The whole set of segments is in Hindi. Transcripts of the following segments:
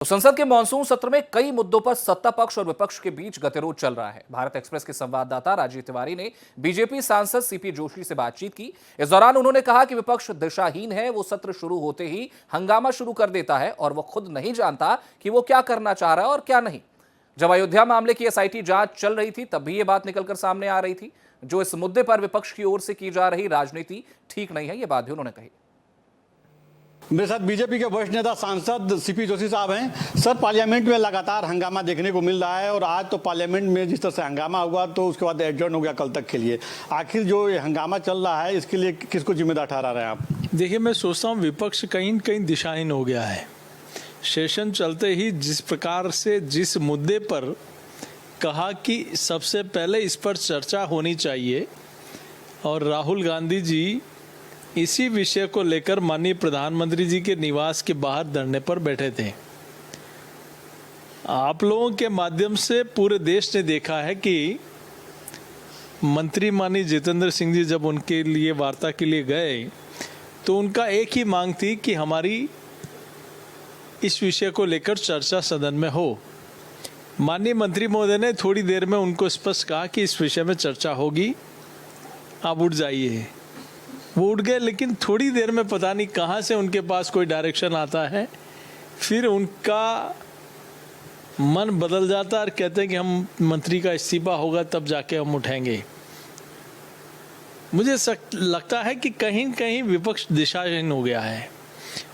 तो संसद के मानसून सत्र में कई मुद्दों पर सत्ता पक्ष और विपक्ष के बीच गतिरोध चल रहा है। भारत एक्सप्रेस के संवाददाता राजीव तिवारी ने बीजेपी सांसद सीपी जोशी से बातचीत की। इस दौरान उन्होंने कहा कि विपक्ष दिशाहीन है, वो सत्र शुरू होते ही हंगामा शुरू कर देता है और वो खुद नहीं जानता कि वो क्या करना चाह रहा है और क्या नहीं। जब अयोध्या मामले की एसआईटी जांच चल रही थी तब भी ये बात निकलकर सामने आ रही थी। जो इस मुद्दे पर विपक्ष की ओर से की जा रही राजनीति ठीक नहीं है, ये बात भी उन्होंने कही। मेरे साथ बीजेपी के वरिष्ठ नेता सांसद सीपी जोशी साहब हैं। सर, पार्लियामेंट में लगातार हंगामा देखने को मिल रहा है और आज तो पार्लियामेंट में जिस तरह से हंगामा हुआ तो उसके बाद एडजर्न हो गया कल तक के लिए। आखिर जो ये हंगामा चल रहा है इसके लिए किसको जिम्मेदार ठहरा रहे हैं आप? देखिए, मैं सोचता हूँ विपक्ष कहीं न कहीं दिशाहीन हो गया है। सेशन चलते ही जिस प्रकार से जिस मुद्दे पर कहा कि सबसे पहले इस पर चर्चा होनी चाहिए और राहुल गांधी जी इसी विषय को लेकर माननीय प्रधानमंत्री जी के निवास के बाहर धरने पर बैठे थे। आप लोगों के माध्यम से पूरे देश ने देखा है कि मंत्री माननीय जितेंद्र सिंह जी जब उनके लिए वार्ता के लिए गए तो उनका एक ही मांग थी कि हमारी इस विषय को लेकर चर्चा सदन में हो। माननीय मंत्री महोदय ने थोड़ी देर में उनको स्पष्ट कहा कि इस विषय में चर्चा होगी, आप उठ जाइए। वो उठ गए, लेकिन थोड़ी देर में पता नहीं कहाँ से उनके पास कोई डायरेक्शन आता है, फिर उनका मन बदल जाता है और कहते हैं कि हम मंत्री का इस्तीफा होगा तब जाके हम उठेंगे। मुझे लगता है कि कहीं न कहीं विपक्ष दिशाहीन हो गया है।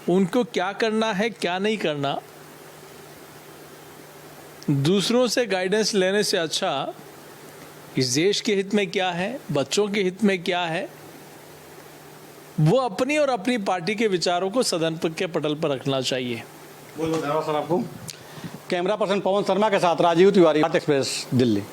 उनको क्या करना है क्या नहीं करना, दूसरों से गाइडेंस लेने से अच्छा इस देश के हित में क्या है, बच्चों के हित में क्या है, वो अपनी और अपनी पार्टी के विचारों को सदन के पटल पर रखना चाहिए। बहुत बहुत धन्यवाद सर आपको। कैमरा पर्सन पवन शर्मा के साथ राजीव तिवारी, भारत एक्सप्रेस, दिल्ली।